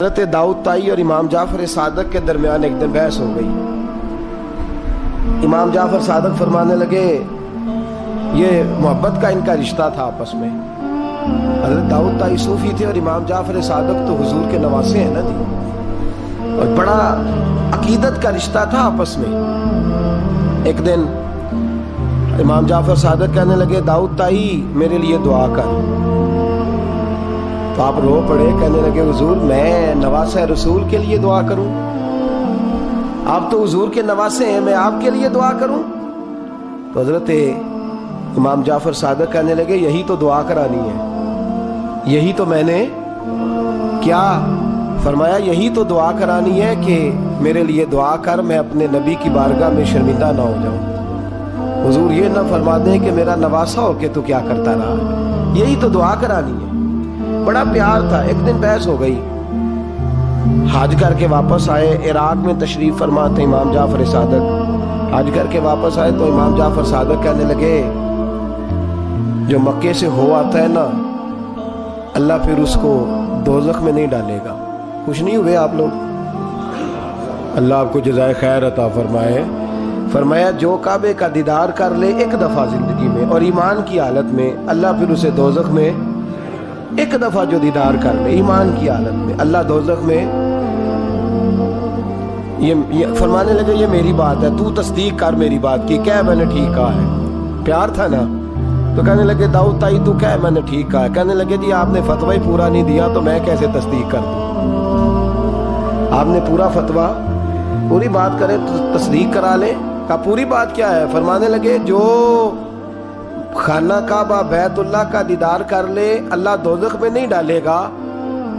حضرت داؤد طائی اور امام جعفر صادق کے درمیان ایک دن بحث ہو گئی۔ امام جعفر صادق فرمانے لگے یہ محبت کا ان کا رشتہ تھا آپس میں۔ حضرت داؤد طائی صوفی تھے اور امام جعفر صادق تو حضور کے نواسے ہیں نا جی، اور بڑا عقیدت کا رشتہ تھا آپس میں۔ ایک دن امام جعفر صادق کہنے لگے داؤد طائی میرے لیے دعا کر، تو آپ رو پڑے، کہنے لگے حضور میں نواسہ رسول کے لیے دعا کروں؟ آپ تو حضور کے نواسے ہیں، میں آپ کے لیے دعا کروں؟ تو حضرت امام جعفر صادق کہنے لگے یہی تو دعا کرانی ہے، یہی تو میں نے کیا فرمایا، یہی تو دعا کرانی ہے کہ میرے لیے دعا کر، میں اپنے نبی کی بارگاہ میں شرمندہ نہ ہو جاؤں۔ حضور یہ نہ فرما دیں کہ میرا نواسہ ہو کے تو کیا کرتا رہا، یہی تو دعا کرانی ہے۔ بڑا پیار تھا۔ ایک دن بحث ہو گئی، حج کر کے واپس آئے، عراق میں تشریف فرما تھے امام جعفر صادق، حج کر کے واپس آئے تو امام جعفر صادق کہنے لگے جو مکے سے ہو آتا ہے نا، اللہ پھر اس کو دوزخ میں نہیں ڈالے گا۔ خوش نہیں ہوئے آپ لوگ؟ اللہ آپ کو جزائے خیر عطا فرمائے۔ فرمایا جو کعبے کا دیدار کر لے ایک دفعہ زندگی میں اور ایمان کی حالت میں، اللہ پھر اسے دوزخ میں ایک دفعہ جو دیدار کر لے ایمان کی حالت میں، اللہ دوزخ میں یہ فرمانے لگے یہ میری بات ہے، تو تصدیق کر میری بات کی، کہہ میں نے ٹھیک کہا ہے۔ پیار تھا نا، تو کہنے لگے داؤد طائی تو کہہ میں نے ٹھیک کہا ہے۔ کہنے لگے جی آپ نے فتویٰ ہی پورا نہیں دیا تو میں کیسے تصدیق کر دوں؟ آپ نے پورا فتویٰ پوری بات کرے تو تصدیق کرا لیں۔ کہا پوری بات کیا ہے؟ فرمانے لگے جو خانہ کعبہ بیت اللہ کا دیدار کر لے اللہ دوزخ میں نہیں ڈالے گا،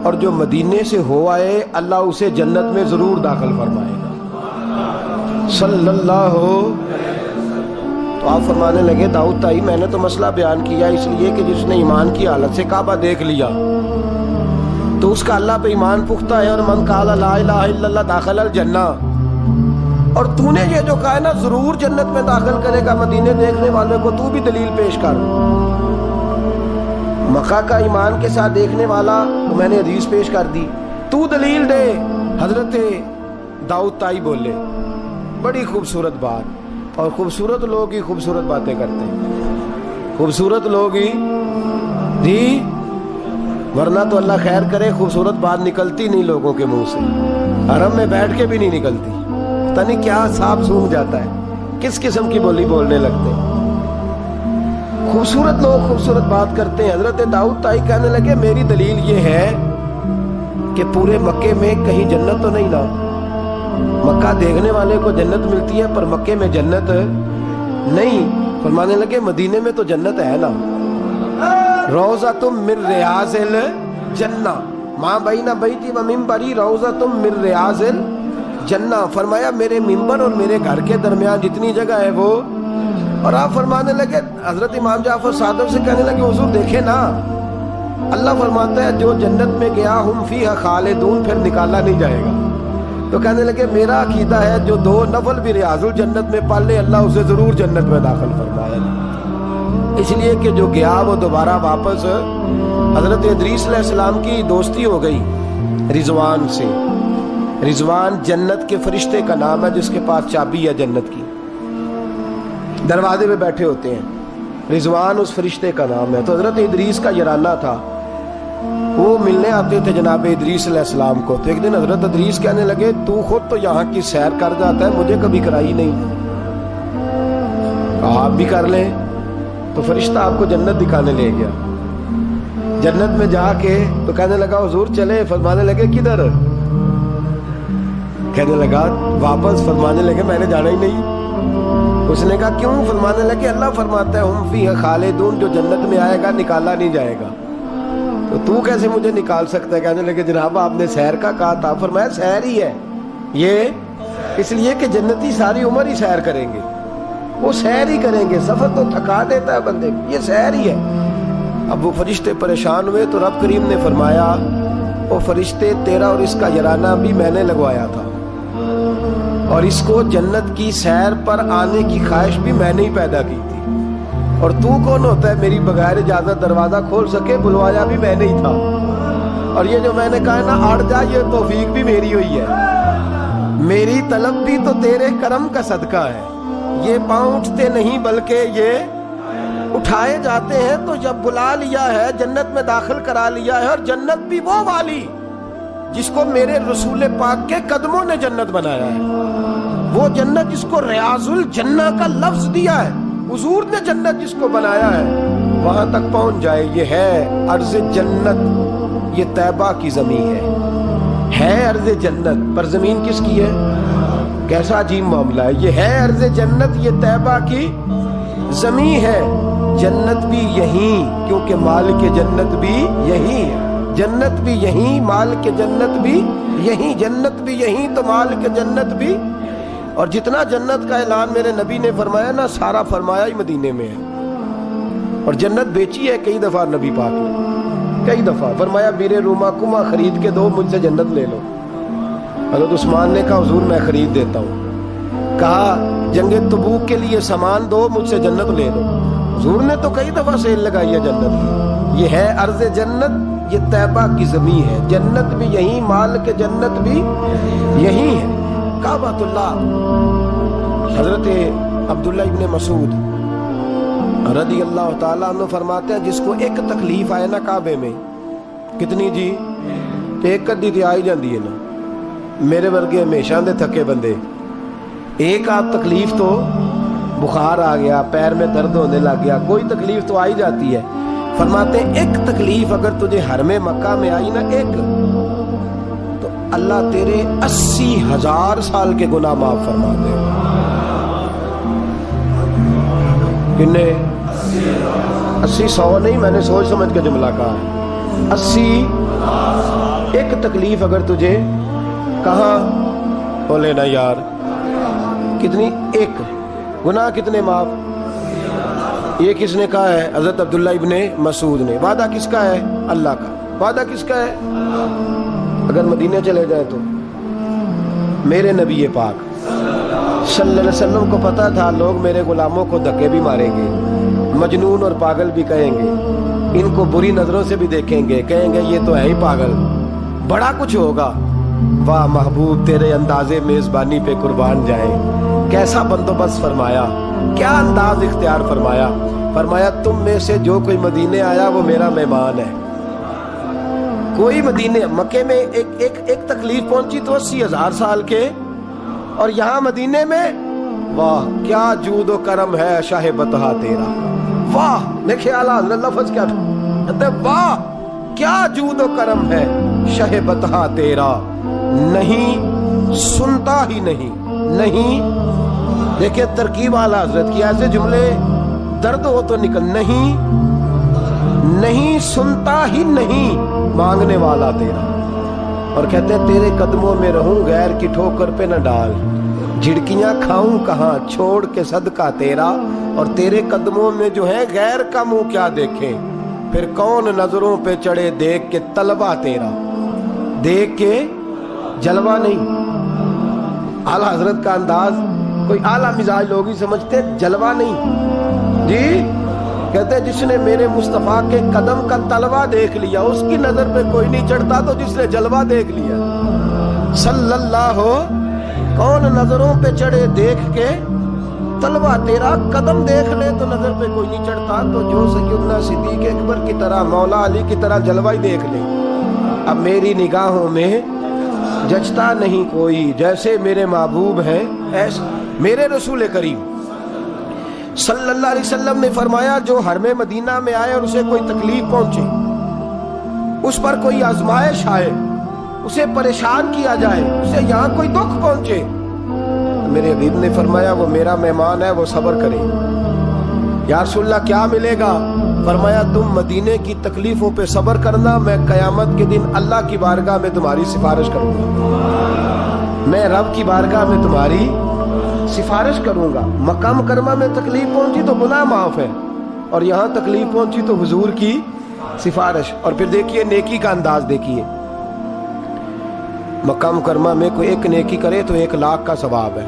اور جو مدینے سے ہو آئے اللہ اسے جنت میں ضرور داخل فرمائے گا صلی اللہ۔ تو آپ فرمانے لگے داؤد طائی میں نے تو مسئلہ بیان کیا اس لیے کہ جس نے ایمان کی حالت سے کعبہ دیکھ لیا تو اس کا اللہ پہ ایمان پختہ ہے، اور من قال لا الہ الا اللہ داخل الجنہ، اور تو نے یہ جو کہا ہے نا ضرور جنت میں داخل کرے گا مدینے دیکھنے والے کو، تو بھی دلیل پیش کر۔ مکہ کا ایمان کے ساتھ دیکھنے والا تو میں نے حدیث پیش کر دی، تو دلیل دے۔ حضرت داؤد طائی بولے بڑی خوبصورت بات، اور خوبصورت لوگ ہی خوبصورت باتیں کرتے ہیں، خوبصورت لوگ ہی جی، ورنہ تو اللہ خیر کرے خوبصورت بات نکلتی نہیں لوگوں کے منہ سے، حرم میں بیٹھ کے بھی نہیں نکلتی، پتہ نہیں کیا سانپ سونگھ جاتا ہے، کس قسم کی بولی بولنے لگتے ہیں۔ خوبصورت لوگ خوبصورت بات کرتے ہیں۔ حضرت داؤد طائی کہنے لگے میری دلیل یہ ہے کہ پورے مکے میں کہیں جنت تو نہیں نا، مکہ دیکھنے والے کو جنت ملتی ہے پر مکے میں جنت نہیں۔ فرمانے لگے مدینے میں تو جنت ہے نا، روضۃ من ریاض الجنہ ما بین بیتی و منبری روضۃ من ریاض الجنہ۔ فرمایا میرے منبر اور میرے گھر کے درمیان جتنی جگہ ہے وہ، اور آپ فرمانے لگے حضرت امام جعفر صادق سے کہنے لگے حضور دیکھیں نا، اللہ فرماتا ہے جو جنت میں گیا ہم فیہا خالدون، پھر نکالا نہیں جائے گا۔ تو کہنے لگے میرا عقیدہ ہے جو دو نفل بھی ریاض الجنت میں پڑھ لے اللہ اسے ضرور جنت میں داخل فرمائے، اس لیے کہ جو گیا وہ دوبارہ واپس۔ حضرت ادریس علیہ السلام کی دوستی ہو گئی رضوان سے۔ رضوان جنت کے فرشتے کا نام ہے جس کے پاس چابی ہے جنت کی، دروازے پہ بیٹھے ہوتے ہیں، رضوان اس فرشتے کا نام ہے۔ تو حضرت ادریس کا یارانہ تھا، وہ ملنے آتے تھے جناب ادریس علیہ السلام کو۔ تو ایک دن حضرت ادریس کہنے لگے تو خود تو یہاں کی سیر کر جاتا ہے، مجھے کبھی کرائی نہیں۔ کہا آپ بھی کر لیں۔ تو فرشتہ آپ کو جنت دکھانے لے گیا، جنت میں جا کے تو کہنے لگا حضور چلے، فرمانے لگے کدھر؟ کہنے لگا واپس، فرمانے لگے میں نے جانا ہی نہیں۔ اس نے کہا کیوں؟ فرمانے لگے اللہ فرماتا ہے ہم فیہا خالدون، جو جنت میں آئے گا نکالا نہیں جائے گا، تو کیسے مجھے نکال سکتا ہے؟ کہنے لگے جناب آپ نے سیر کا کہا تھا۔ فرمایا سیر ہی ہے یہ، اس لیے کہ جنتی ساری عمر ہی سیر کریں گے، وہ سیر ہی کریں گے، سفر تو تھکا دیتا ہے بندے کو، یہ سیر ہی ہے۔ اب وہ فرشتے پریشان ہوئے تو رب کریم نے فرمایا وہ فرشتے تیرا اور اس کا یارانہ بھی میں نے لگوایا تھا، اور اس کو جنت کی سیر پر آنے کی خواہش بھی میں نے ہی پیدا کی تھی، اور تو کون ہوتا ہے میری بغیر اجازت دروازہ کھول سکے؟ بلوایا بھی میں نے ہی تھا۔ اور یہ جو میں نے کہا نا اڑ جا، یہ توفیق بھی میری ہوئی ہے، میری طلب بھی تو تیرے کرم کا صدقہ ہے۔ یہ پاؤں اٹھتے نہیں بلکہ یہ اٹھائے جاتے ہیں، تو جب بلا لیا ہے جنت میں داخل کرا لیا ہے، اور جنت بھی وہ والی جس کو میرے رسول پاک کے قدموں نے جنت بنایا ہے، وہ جنت جس کو ریاض الجنہ کا لفظ دیا ہے، حضور نے جنت جس کو بنایا ہے، وہاں تک پہنچ جائے۔ یہ ہے عرض جنت، یہ طیبہ کی زمین ہے عرض جنت، پر زمین کس کی ہے؟ کیسا عجیب معاملہ ہے۔ یہ ہے عرض جنت، یہ طیبہ کی زمین ہے، جنت بھی یہیں، کیونکہ مالک جنت بھی یہیں ہے، جنت بھی یہیں، مالک جنت بھی یہیں، جنت بھی یہیں تو مالک جنت بھی۔ اور جتنا جنت کا اعلان میرے نبی نے فرمایا نا، سارا فرمایا ہی مدینے میں ہے۔ اور جنت بیچی ہے کئی دفعہ نبی پاک نے، کئی دفعہ فرمایا میرے روما کما خرید کے دو، مجھ سے جنت لے لو۔ حضرت عثمان نے کہا حضور میں خرید دیتا ہوں۔ کہا جنگ تبوک کے لیے سامان دو، مجھ سے جنت لے لو۔ حضور نے تو کئی دفعہ سیل لگائی ہے جنت کی۔ یہ ہے عرض جنت، یہ طیبہ کی زمین ہے، جنت بھی یہیں، مال کے جنت بھی یہیں ہے۔ کعبۃ اللہ، حضرت عبداللہ ابن مسعود رضی اللہ تعالیٰ عنہ فرماتے ہیں جس کو ایک تکلیف آئے نا کعبے میں، کتنی جی؟ ایک کدی تے آئی جاندی ہے نا، میرے ورگے ہمیشہ دے تھکے بندے، ایک آپ تکلیف تو بخار آ گیا، پیر میں درد ہونے لگ گیا، کوئی تکلیف تو آئی جاتی ہے۔ فرماتے ہیں ایک تکلیف اگر تجھے حرم مکہ میں آئی نا، ایک، تو اللہ تیرے 80,000 سال کے گناہ معاف فرما دے۔ کتنے؟ 80 100 نہیں، میں نے سوچ سمجھ کے جملہ کہا ہے۔ 80 ایک تکلیف اگر تجھے، کہاں بولے نا یار، کتنی؟ ایک گناہ کتنے معاف؟ یہ کس نے کہا ہے؟ حضرت عبداللہ ابن مسعود نے۔ وعدہ کس کا ہے؟ اللہ کا۔ وعدہ کس کا ہے؟ اگر مدینے چلے جائیں تو میرے نبی پاک صلی اللہ علیہ وسلم کو پتا تھا لوگ میرے غلاموں کو دھکے بھی ماریں گے، مجنون اور پاگل بھی کہیں گے، ان کو بری نظروں سے بھی دیکھیں گے، کہیں گے یہ تو ہے ہی پاگل، بڑا کچھ ہوگا۔ واہ محبوب تیرے اندازے میزبانی پہ قربان جائیں، کیسا بندوبست فرمایا، کیا انداز اختیار فرمایا۔ فرمایا تم میں سے جو کوئی مدینے آیا وہ میرا مہمان ہے۔ کوئی مدینے مکے میں ایک تکلیف پہنچی تو 80,000 سال کے، اور یہاں مدینے میں واہ کیا جود و کرم ہے شاہ بطحہ تیرا۔ واہ دیکھیں اعلیٰ حضرت لفظ کیا تھا، واہ کیا جود و کرم ہے شاہ بطحہ تیرا، نہیں سنتا ہی نہیں دیکھیں ترکیب اعلیٰ حضرت کی، ایسے جملے درد ہو تو نکل، نہیں سنتا ہی نہیں مانگنے والا تیرا، اور کہتے ہیں تیرے قدموں میں رہوں غیر کی ٹھوکر پہ نہ ڈال، جھڑکیاں کھاؤں کہاں چھوڑ کے صدقہ تیرا، اور تیرے قدموں میں جو ہے غیر کا منہ کیا دیکھیں، پھر کون نظروں پہ چڑھے دیکھ کے طلبہ تیرا، دیکھ کے جلوہ نہیں۔ اعلیٰ حضرت کا انداز کوئی اعلیٰ مزاج لوگ ہی سمجھتے، جلوہ نہیں جی، کہتے جس نے میرے مصطفیٰ کے قدم کا تلوہ دیکھ لیا اس کی نظر پہ کوئی نہیں چڑھتا، تو جس نے جلوہ دیکھ لیا صلی اللہ ہو، کون نظروں پہ چڑھے دیکھ کے تلوہ تیرا، قدم دیکھ لے تو نظر پہ کوئی نہیں چڑھتا، تو جو سیدنا صدیق اکبر کی طرح مولا علی کی طرح جلوہ ہی دیکھ لے۔ اب میری نگاہوں میں جچتا نہیں کوئی، جیسے میرے محبوب ہیں ایسے میرے رسول کریم صلی اللہ علیہ وسلم نے فرمایا جو حرم مدینہ میں آئے اور اسے کوئی تکلیف پہنچے، اس پر کوئی آزمائش آئے، اسے پریشان کیا جائے، اسے یہاں کوئی دکھ پہنچے، میرے حبیب نے فرمایا وہ میرا مہمان ہے، وہ صبر کرے۔ یا رسول اللہ کیا ملے گا؟ فرمایا تم مدینے کی تکلیفوں پہ صبر کرنا، میں قیامت کے دن اللہ کی بارگاہ میں تمہاری سفارش کروں گا، میں رب کی بارگاہ میں تمہاری سفارش کروں گا۔ مکہ مکرمہ میں تکلیف پہنچی تو گناہ معاف ہے، اور یہاں تکلیف پہنچی تو حضور کی سفارش۔ اور پھر دیکھیے نیکی کا انداز دیکھیے، مکہ مکرمہ میں کوئی ایک نیکی کرے تو 1,00,000 کا ثواب ہے،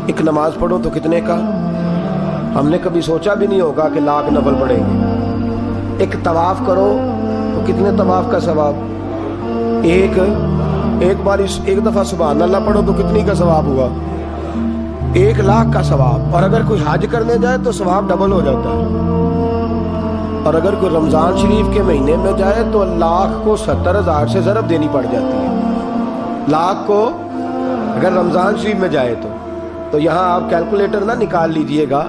ایک نماز پڑھو تو کتنے کا؟ ہم نے کبھی سوچا بھی نہیں ہوگا کہ 1,00,000 نفل پڑھیں گے۔ ایک طواف کرو تو کتنے طواف کا ثواب؟ ایک بار ایک دفعہ سبحان اللہ پڑھو تو کتنی کا ثواب ہوا؟ 1,00,000 کا ثواب. اور اگر کوئی حج کرنے جائے تو ثواب ڈبل ہو جاتا ہے. اور اگر کوئی رمضان شریف کے مہینے میں جائے تو 1,00,000 کو 70,000 سے ضرب دینی پڑ جاتی ہے. 1,00,000 کو اگر رمضان شریف میں جائے تو یہاں آپ کیلکولیٹر نہ نکال لیجئے گا،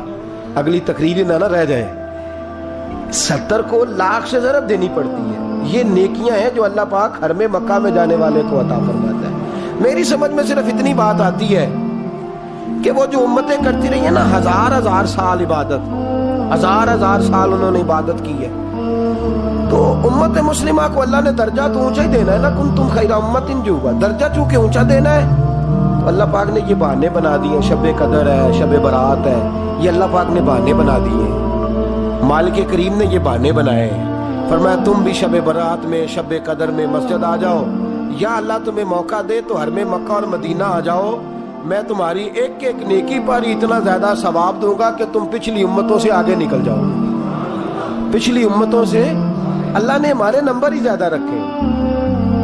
اگلی تقریر نہ رہ جائے. 70 کو 1,00,000 سے ضرب دینی پڑتی ہے. یہ نیکیاں ہیں جو اللہ پاک حرم مکہ میں جانے والے کو عطا فرماتا ہے. میری سمجھ میں صرف اتنی بات آتی ہے کہ وہ جو امتیں کرتی رہی ہیں نا، 1000 سال عبادت، 1000 سال انہوں نے عبادت کی ہے، تو امت مسلمہ کو اللہ نے درجہ تو اونچا ہی دینا ہے نا. کنتم خیر امت جو ہوا درجہ چونکہ اونچا دینا ہے، تو اللہ پاک نے یہ بہانے بنا دیے. شب قدر ہے، شب برات ہے، یہ اللہ پاک نے بہانے بنا دیے. مالک کریم نے یہ بہانے بنائے ہیں. فرمایا تم بھی شب برات میں، شب قدر میں مسجد آ جاؤ، یا اللہ تمہیں موقع دے تو حرم مکہ اور مدینہ آ جاؤ. میں تمہاری ایک ایک نیکی پر اتنا زیادہ ثواب دوں گا کہ تم پچھلی امتوں سے آگے نکل جاؤ. پچھلی امتوں سے اللہ نے ہمارے نمبر ہی زیادہ رکھے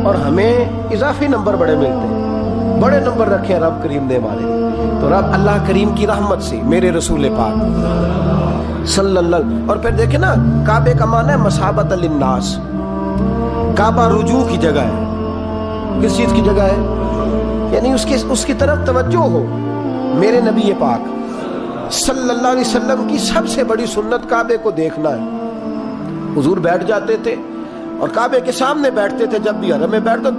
اور ہمیں اضافی نمبر بڑے ملتے ہیں. بڑے نمبر رکھے ہیں رب کریم نے ہمارے. تو رب اللہ کریم کی رحمت سے میرے رسول پاک صلی اللہ. اور پھر دیکھیں نا، کعبے کا معنی ہے مسابت للناس. کعبہ رجوع کی جگہ ہے. کس چیز کی جگہ ہے؟ یعنی اس کی طرف توجہ ہو. میرے نبی پاک صلی اللہ علیہ وسلم کی سب سے بڑی سنت کعبے کو دیکھنا ہے. حضور بیٹھ جاتے تھے اور کعبے کے سامنے بیٹھتے تھے. جب بھی حرم میں بیٹھتے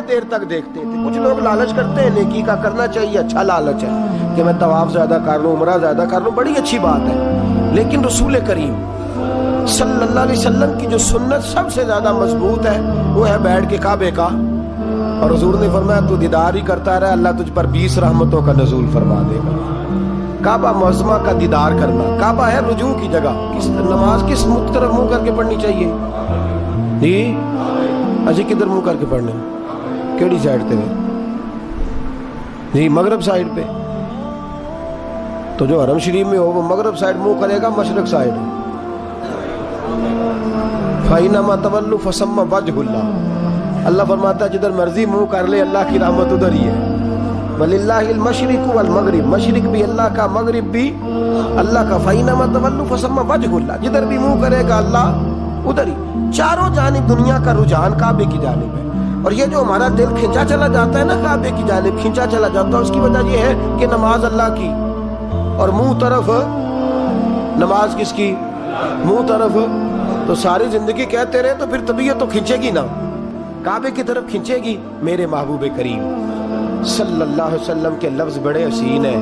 دیر تک دیکھتے تھے. کچھ لوگ لالچ کرتے ہیں، نیکی کا کرنا چاہیے، اچھا لالچ ہے کہ میں طواف زیادہ کر لوں، عمرہ زیادہ کر لوں، بڑی اچھی بات ہے. لیکن رسول کریم صلی اللہ علیہ وسلم کی جو سنت سب سے زیادہ مضبوط ہے وہ ہے بیٹھ کے کعبے کا. اور حضور نے فرمایا تو دیدار ہی کرتا رہے، اللہ تجھ پر 20 رحمتوں کا نزول فرما دے گا. کعبہ معظمہ کا دیدار کرنا. کعبہ ہے رجوع کی جگہ. نماز کس طرف منہ کر کے پڑھنی چاہیے جی؟ اجی کدھر منہ کر کے پڑھنے؟ کیڑی سائڈ تے جی؟ مغرب سائڈ پہ. تو جو حرم شریف میں ہو وہ مغرب سائڈ منہ کرے گا، مشرق سائڈ. فَإِنَّمَا تَوَلُّوا فَثَمَّ وَجْهُ اللَّهِ. اللہ فرماتا ہے جدھر مرضی منہ کر لے اللہ کی رحمت ادھر ہی ہے. وَلِلَّهِ الْمَشْرِقُ وَالْمَغْرِبُ. مشرق بھی اللہ کا، مغرب بھی اللہ کا. فَإِنَّمَا تَوَلُّوا فَثَمَّ وَجْهُ اللَّهِ. جدھر بھی منہ کرے گا اللہ ادھر ہی. چاروں جانب دنیا کا رجحان کعبے کی جانب ہے. اور یہ جو ہمارا دل کھینچا چلا جاتا ہے نا کعبے کی جانب، کھینچا چلا جاتا ہے، اس کی وجہ یہ ہے کہ نماز اللہ کی اور منہ طرف. نماز کس کی؟ منہ طرف. تو ساری زندگی کہتے رہے تو پھر طبیعت تو کھینچے گی نا، کعبے کی طرف کھینچے گی. میرے محبوب کریم صلی اللہ علیہ وسلم کے لفظ بڑے حسین ہیں.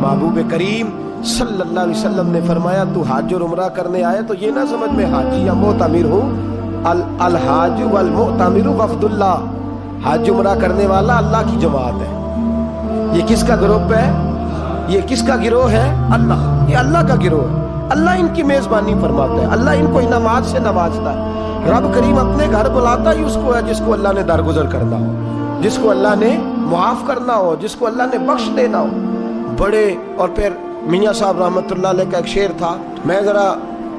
محبوب کریم صلی اللہ علیہ وسلم نے فرمایا تو حج اور عمرہ کرنے آئے تو یہ نہ سمجھ میں حاجی یا معتمر ہوں. الحاج والمعتمر وفد اللہ. حج عمرہ کرنے والا اللہ کی جماعت ہے. یہ کس کا گروپ ہے؟ یہ کس کا گروہ ہے؟ اللہ. یہ اللہ کا گروہ ہے. اللہ ان کی میزبانی فرماتا ہے، اللہ ان کو انعامات سے نوازتا ہے. رب کریم اپنے گھر بلاتا ہی اس کو ہے جس کو اللہ نے درگزر کرنا ہو، جس کو اللہ نے معاف کرنا ہو، جس کو اللہ نے بخش دینا ہو. بڑے. اور پھر میاں صاحب رحمۃ اللہ علیہ کا ایک شعر تھا. میں ذرا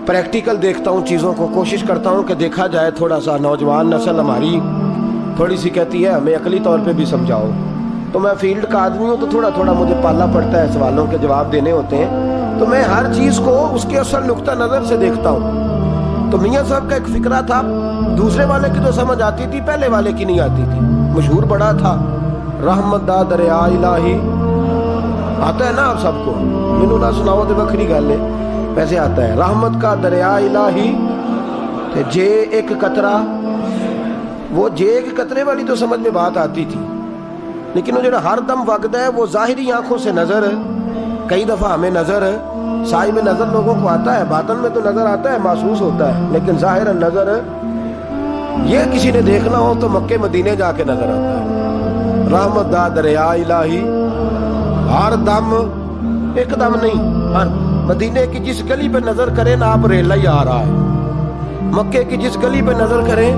پریکٹیکل دیکھتا ہوں چیزوں کو، کوشش کرتا ہوں کہ دیکھا جائے. تھوڑا سا نوجوان نسل ہماری تھوڑی سی کہتی ہے ہمیں عقلی طور پہ بھی سمجھاؤ. تو میں فیلڈ کا آدمی ہوں تو تھوڑا تھوڑا مجھے پالنا پڑتا ہے، سوالوں کے جواب دینے ہوتے ہیں. تو میں ہر چیز کو اس کے اصل نقطہ نظر سے دیکھتا ہوں. تو میاں صاحب کا ایک فکرہ تھا، دوسرے والے کی تو سمجھ آتی تھی، پہلے والے کی نہیں آتی تھی. مشہور بڑا تھا، رحمت دا دریا الہی. آتا ہے نا آپ سب کو؟ مینوں نہ سناؤ تو بکری گل ہے، ویسے آتا ہے. رحمت کا دریا الہی تے جے ایک قطرہ. وہ جے ایک قطرے والی تو سمجھ میں بات آتی تھی، لیکن وہ جو ہر دم وگدا ہے وہ ظاہری آنکھوں سے نظر. کئی دفعہ ہمیں نظر صاحب نظر لوگوں کو آتا ہے، باطن میں تو نظر آتا ہے، محسوس ہوتا ہے، لیکن ظاہر نظر یہ کسی نے دیکھنا ہو تو مکے مدینے جا کے نظر آتا ہے. رحمت دا دریا الہی ہر دم، ایک دم نہیں، ہر مدینے کی جس گلی پہ نظر کرے نا آپ ریلا ہی آ رہا ہے. مکے کی جس گلی پہ نظر کریں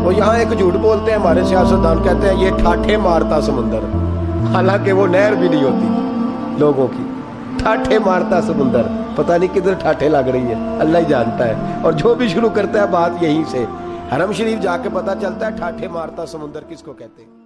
وہ یہاں ایک جھوٹ بولتے ہیں ہمارے سیاستدان، کہتے ہیں یہ ٹھاٹھے مارتا سمندر، حالانکہ وہ نہر بھی نہیں ہوتی لوگوں کی. ٹھاٹھے مارتا سمندر، پتہ نہیں کدھر ٹھاٹھے لگ رہی ہے، اللہ ہی جانتا ہے. اور جو بھی شروع کرتا ہے بات یہیں سے، حرم شریف جا کے پتا چلتا ہے ٹھاٹھے مارتا سمندر کس کو کہتے ہیں.